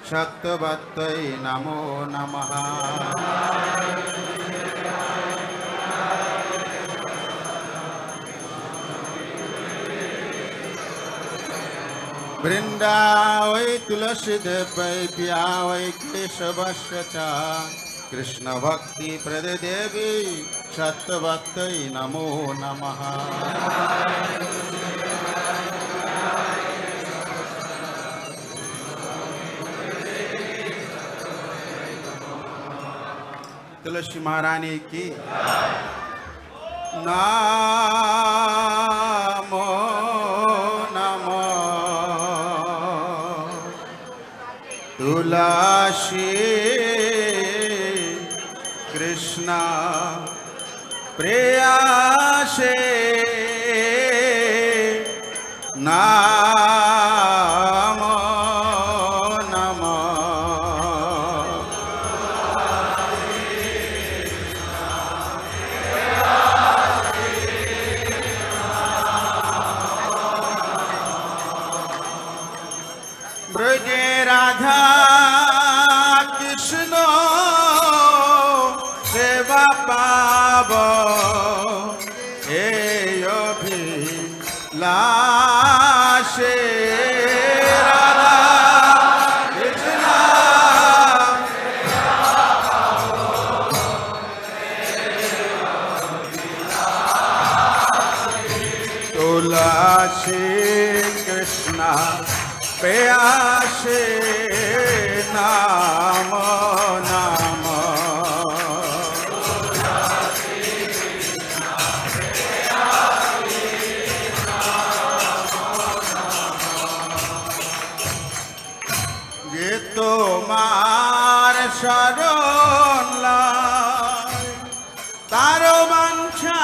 सत्यवत्यै नमो नमः। वृंदावै तुलसीदेवै पिया वै केशवस्य च कृष्ण भक्ति प्रदे देवी सत्यवत्यै नमो नमः। तुलसी महारानी की नमो नमो तुलसी कृष्ण प्रेयसे नमो नमो ब्रजे राधा कृष्ण सेवा पाव अभिलाषे राधा कृष्ण तुलसी कृष्ण प्रेयसे नमो नमो ये तोमार शरण लय तारो वांछा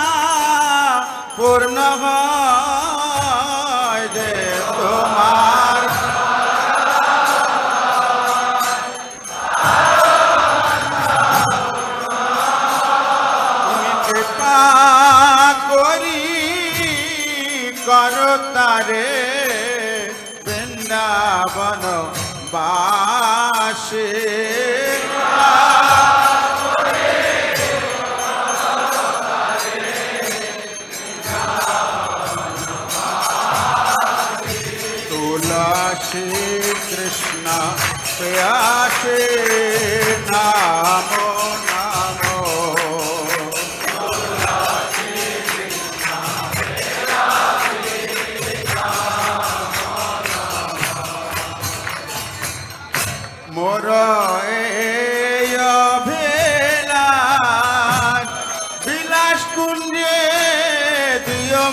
पूर्ण হয় যে তোমার তুমি কৃপা করি করো তারে বৃন্দাবন বাসে तुलसी कृष्ण प्रेयसे नमो नमो मोर अभिलाष विलास कुंजे दियो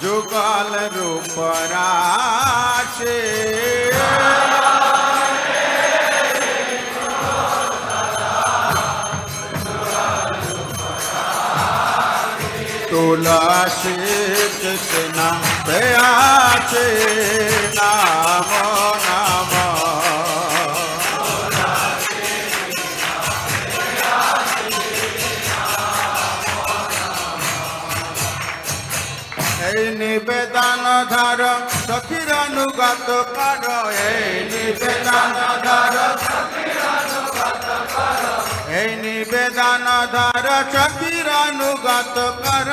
जुगल रूप राशे तुलसी कृष्ण प्रेयसे नमो नमो निवेदन धर सखीर अनुगत कर निवेदन धर निवेदन धर सखीर अनुगत कर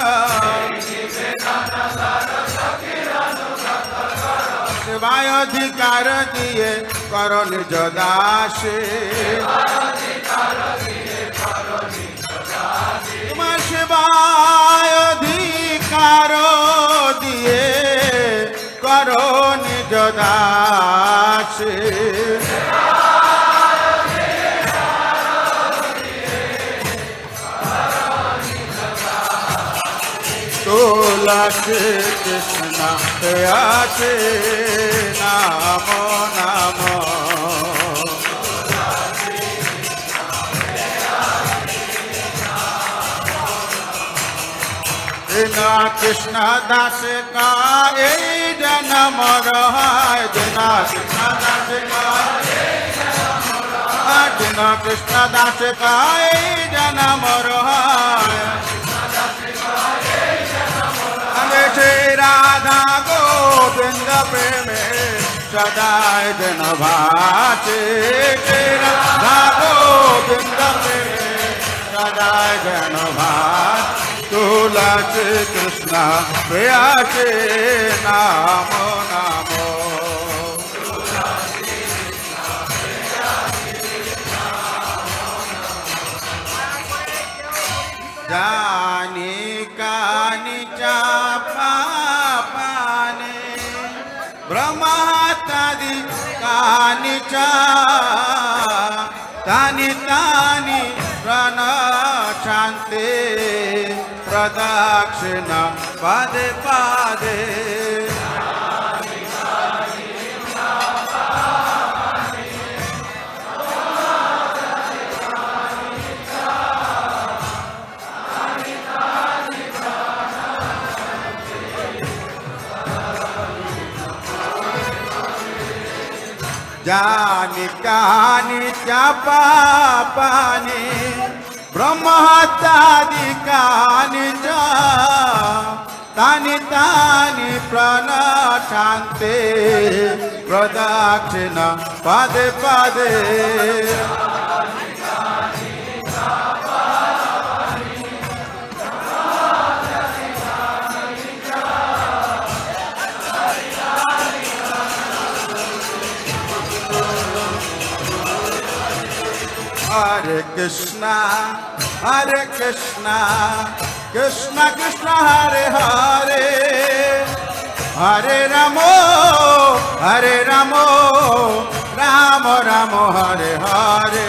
शिवाय अधिकार दिए कर निज दासे तुम शिवाय अधिकार दिए करो निज दासे तुलसी कृष्ण प्रेयसे नमो नमो कृष्ण दास का जन्म रहा कृष्ण दास का कृष्ण दास का जन्म रोहाय श्री राधा गोविंद प्रेम सदाय जन भाचे राधा गोविंद प्रेम सदाय जन भाच तुलसी कृष्ण प्रियाचे नामो नामो जानी कानी पापाने ब्रह्मात्मादि कानी तानि तानि प्रणशान्ते प्रदक्षिण पादे पादे जानी कानी पापानि ब्रह्महत्यादि कानि तानि तानि प्रणशान्ते प्रदक्षिण पादे पादे Hare Krishna, Krishna Krishna, Hare Hare, Hare Ramo, Ramo Ramo, Hare Hare.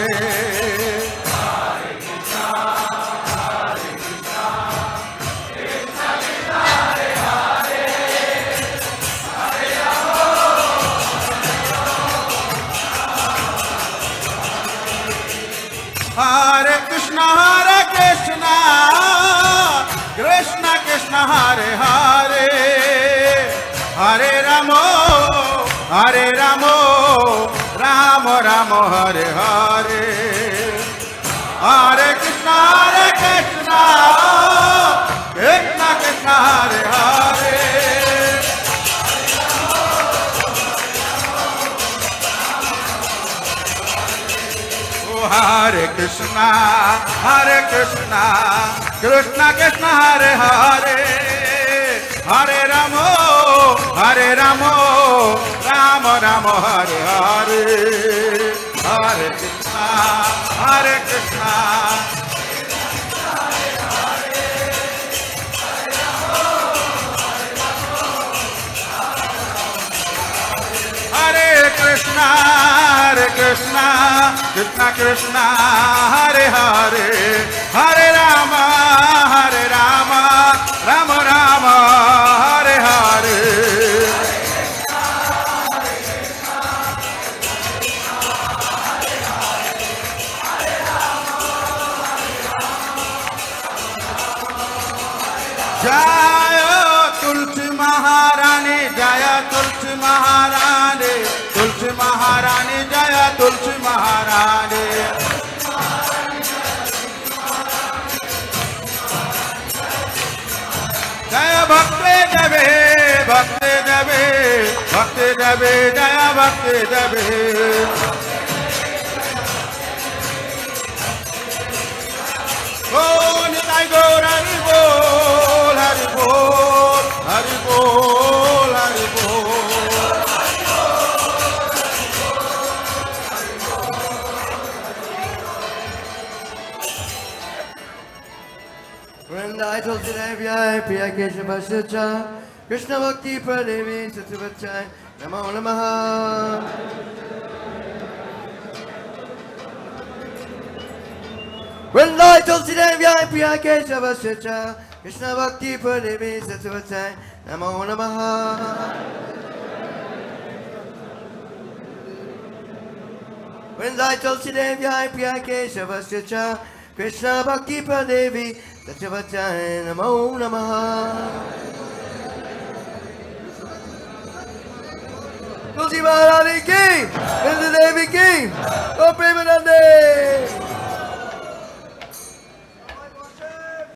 Hare Krishna, Krishna Krishna, Hare Hare, Hare Ramo, Ramo Ramo, Hare Hare, Hare Krishna, Krishna Krishna, Hare Hare. Hare Krishna, Krishna Krishna, Hare Hare, Hare Ramo, Ramo Ramo, Hare Hare, Hare Krishna, Hare Krishna. Hare Krishna, Krishna Krishna, Hare Hare, Hare Rama, Rama Rama, Hare Hare. Jaya Tulsi Maharani, Jaya Tulsi Maharani, Tulsi Maharani, Jaya Tulsi Maharani. Jaya Bhakti Devi, Jaya Bhakti Devi. Oh, Nitai Gaur Hari Bol, Hari Bol, Hari Bol, Hari Bol. Vrindai Tulsi Devyai Priya Keshavasya Krishna Bhakti Pradevi Satyavachai Namo Namaha. Vrindai Tulsi Devyai Priya Keshavasya Krishna Bhakti Pradevi Satyavachai Namo Namaha. Vrindai Tulsi Devyai Priya Keshavasya Krishna Bhakti Pradevi Satyavachai Namo Namaha. Tulsi Maharani ki, Vrinda Devi ki, Go Premanand.